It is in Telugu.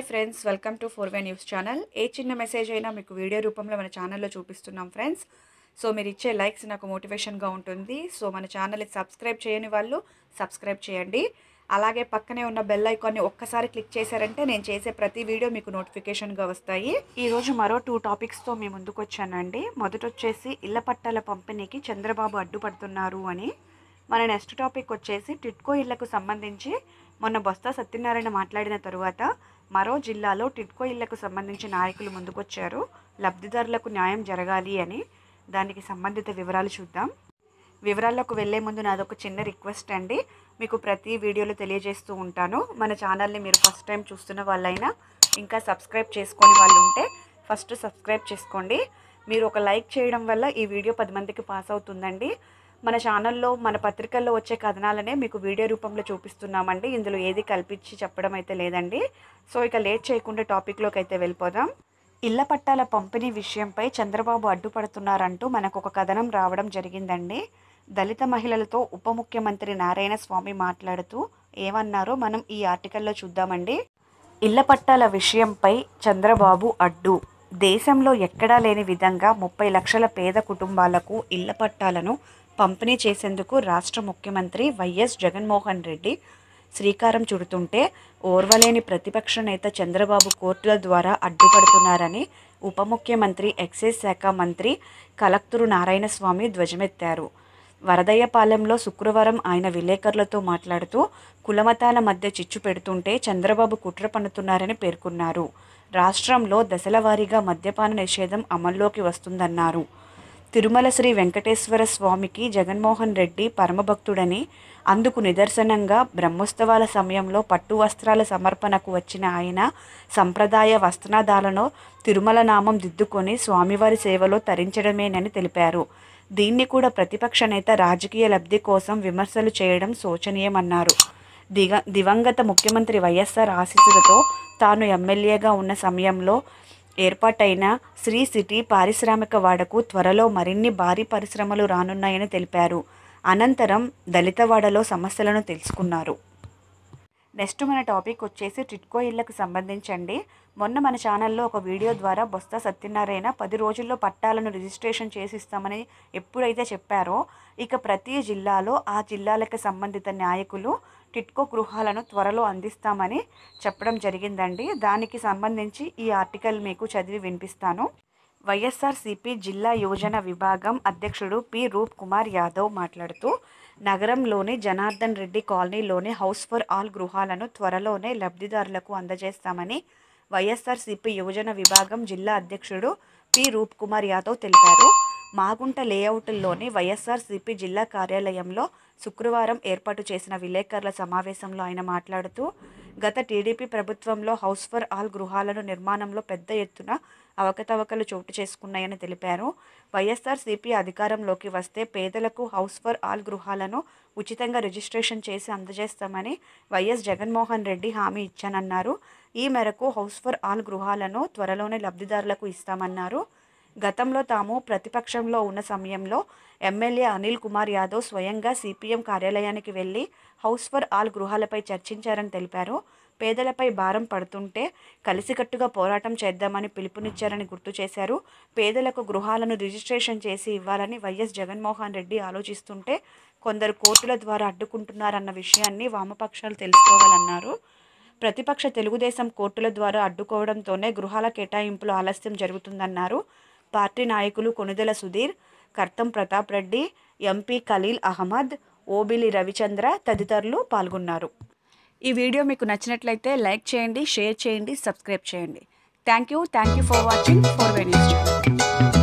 ఫ్రెండ్స్, వెల్కమ్ టు 4వే న్యూస్ ఛానల్. ఏ చిన్న మెసేజ్ అయినా మీకు వీడియో రూపంలో మన ఛానల్లో చూపిస్తున్నాం ఫ్రెండ్స్. సో మీరు ఇచ్చే లైక్స్ నాకు మోటివేషన్గా ఉంటుంది. సో మన ఛానల్ని సబ్స్క్రైబ్ చేయని వాళ్ళు సబ్స్క్రైబ్ చేయండి. అలాగే పక్కనే ఉన్న బెల్ ఐకాన్ని ఒక్కసారి క్లిక్ చేశారంటే నేను చేసే ప్రతి వీడియో మీకు నోటిఫికేషన్గా వస్తాయి. ఈరోజు మరో 2 టాపిక్స్తో మీ ముందుకు వచ్చానండి. మొదట వచ్చేసి ఇళ్ల పట్టాల పంపిణీకి చంద్రబాబు అడ్డుపడుతున్నారు అని. మన నెక్స్ట్ టాపిక్ వచ్చేసి టిడ్కో ఇళ్లకు సంబంధించి మొన్న బొత్స సత్యనారాయణ మాట్లాడిన తరువాత మరో జిల్లాలో టిడ్కో ఇళ్లకు సంబంధించి నాయకులు ముందుకొచ్చారు. లబ్ధిదారులకు న్యాయం జరగాలి అని. దానికి సంబంధిత వివరాలు చూద్దాం. వివరాల్లోకి వెళ్లే ముందు నాదొక చిన్న రిక్వెస్ట్ అండి. మీకు ప్రతి వీడియోలో తెలియజేస్తూ ఉంటాను. మన ఛానల్ని మీరు ఫస్ట్ టైం చూస్తున్న వాళ్ళైనా ఇంకా సబ్స్క్రైబ్ చేసుకొని వాళ్ళు ఉంటే ఫస్ట్ సబ్స్క్రైబ్ చేసుకోండి. మీరు ఒక లైక్ చేయడం వల్ల ఈ వీడియో 10 మందికి పాస్ అవుతుందండి. మన ఛానల్లో మన పత్రికల్లో వచ్చే కథనాలనే మీకు వీడియో రూపంలో చూపిస్తున్నామండి. ఇందులో ఏది కల్పించి చెప్పడం అయితే లేదండి. సో ఇక లేట్ చేయకుండా టాపిక్లోకి అయితే వెళ్ళిపోదాం. ఇళ్ల పట్టాల పంపిణీ విషయంపై చంద్రబాబు అడ్డుపడుతున్నారంటూ మనకు ఒక కథనం రావడం జరిగిందండి. దళిత మహిళలతో ఉప ముఖ్యమంత్రి నారాయణ స్వామి మాట్లాడుతూ ఏమన్నారో మనం ఈ ఆర్టికల్లో చూద్దామండి. ఇళ్ల పట్టాల విషయంపై చంద్రబాబు అడ్డు. దేశంలో ఎక్కడా లేని విధంగా 30 లక్షల పేద కుటుంబాలకు ఇళ్ల పట్టాలను పంపిణీ చేసేందుకు రాష్ట్ర ముఖ్యమంత్రి వైఎస్ జగన్మోహన్ రెడ్డి శ్రీకారం చుడుతుంటే ఓర్వలేని ప్రతిపక్ష నేత చంద్రబాబు కోర్టుల ద్వారా అడ్డుపడుతున్నారని ఉప ముఖ్యమంత్రి ఎక్సైజ్ శాఖ మంత్రి కలక్తురు నారాయణస్వామి ధ్వజమెత్తారు. వరదయ్యపాలెంలో శుక్రవారం ఆయన విలేకరులతో మాట్లాడుతూ కులమతాల మధ్య చిచ్చు పెడుతుంటే చంద్రబాబు కుట్ర పన్నుతున్నారని పేర్కొన్నారు. రాష్ట్రంలో దశల వారీగా మద్యపాన నిషేధం అమల్లోకి వస్తుందన్నారు. తిరుమల శ్రీ వెంకటేశ్వర స్వామికి జగన్మోహన్ రెడ్డి పరమభక్తుడని, అందుకు నిదర్శనంగా బ్రహ్మోత్సవాల సమయంలో పట్టు వస్త్రాల సమర్పణకు వచ్చిన ఆయన సంప్రదాయ వస్త్రనాదాలను తిరుమల నామం దిద్దుకొని స్వామివారి సేవలో తరించడమేనని తెలిపారు. దీన్ని కూడా ప్రతిపక్ష నేత రాజకీయ లబ్ధి కోసం విమర్శలు చేయడం శోచనీయమన్నారు. దివంగత ముఖ్యమంత్రి వైఎస్ఆర్ ఆశీస్సులతో తాను ఎమ్మెల్యేగా ఉన్న సమయంలో ఏర్పాటైన శ్రీ సిటీ పారిశ్రామిక వాడకు త్వరలో మరిన్ని భారీ పరిశ్రమలు రానున్నాయని తెలిపారు. అనంతరం దళితవాడలో సమస్యలను తెలుసుకున్నారు. నెక్స్ట్ మన టాపిక్ వచ్చేసి టిడ్కో ఇళ్లకు సంబంధించండి. మొన్న మన ఛానల్లో ఒక వీడియో ద్వారా బొత్స సత్యనారాయణ 10 రోజుల్లో పట్టాలను రిజిస్ట్రేషన్ చేసిస్తామని ఎప్పుడైతే చెప్పారో, ఇక ప్రతి జిల్లాలో ఆ జిల్లాలకు సంబంధిత నాయకులు టిడ్కో గృహాలను త్వరలో అందిస్తామని చెప్పడం జరిగిందండి. దానికి సంబంధించి ఈ ఆర్టికల్ మీకు చదివి వినిపిస్తాను. వైఎస్ఆర్సీపీ జిల్లా యోజన విభాగం అధ్యక్షుడు పి. రూప్ కుమార్ యాదవ్ మాట్లాడుతూ నగరంలోని జనార్దన్ రెడ్డి కాలనీలోని హౌస్ ఫర్ ఆల్ గృహాలను త్వరలోనే లబ్ధిదారులకు అందజేస్తామని వైఎస్ఆర్సీపీ యోజన విభాగం జిల్లా అధ్యక్షుడు పి. రూప్ కుమార్ యాదవ్ తెలిపారు. మాగుంట లేఅవుట్లోని వైఎస్ఆర్సీపీ జిల్లా కార్యాలయంలో శుక్రవారం ఏర్పాటు చేసిన విలేకరుల సమావేశంలో ఆయన మాట్లాడుతూ గత టీడీపీ ప్రభుత్వంలో హౌస్ ఫర్ ఆల్ గృహాలను నిర్మాణంలో పెద్ద ఎత్తున అవకతవకలు చోటు చేసుకున్నాయని తెలిపారు. వైఎస్ఆర్సీపీ అధికారంలోకి వస్తే పేదలకు హౌస్ ఫర్ ఆల్ గృహాలను ఉచితంగా రిజిస్ట్రేషన్ చేసి అందజేస్తామని వైఎస్ జగన్మోహన్ రెడ్డి హామీ ఇచ్చానన్నారు. ఈ మేరకు హౌస్ ఫర్ ఆల్ గృహాలను త్వరలోనే లబ్ధిదారులకు ఇస్తామన్నారు. గతంలో తాము ప్రతిపక్షంలో ఉన్న సమయంలో ఎమ్మెల్యే అనిల్ కుమార్ యాదవ్ స్వయంగా సిపిఎం కార్యాలయానికి వెళ్లి హౌస్ ఫర్ ఆల్ గృహాలపై చర్చించారని తెలిపారు. పేదలపై భారం పడుతుంటే కలిసికట్టుగా పోరాటం చేద్దామని పిలుపునిచ్చారని గుర్తు చేశారు. పేదలకు గృహాలను రిజిస్ట్రేషన్ చేసి ఇవ్వాలని వైఎస్ జగన్మోహన్ రెడ్డి ఆలోచిస్తుంటే కొందరు కోర్టుల ద్వారా అడ్డుకుంటున్నారన్న విషయాన్ని వామపక్షాలు తెలుసుకోవాలన్నారు. ప్రతిపక్ష తెలుగుదేశం కోర్టుల ద్వారా అడ్డుకోవడంతోనే గృహాల కేటాయింపులు ఆలస్యం జరుగుతుందన్నారు. పార్టీ నాయకులు కొణిదెల సుధీర్, కర్తం ప్రతాప్ రెడ్డి, ఎంపీ ఖలీల్ అహ్మద్, ఓబిలి రవిచంద్ర తదితరులు పాల్గొన్నారు. ఈ వీడియో మీకు నచ్చినట్లయితే లైక్ చేయండి, షేర్ చేయండి, సబ్స్క్రైబ్ చేయండి. థ్యాంక్ యూ ఫర్ వాచింగ్ 4వే న్యూస్ ఛానల్.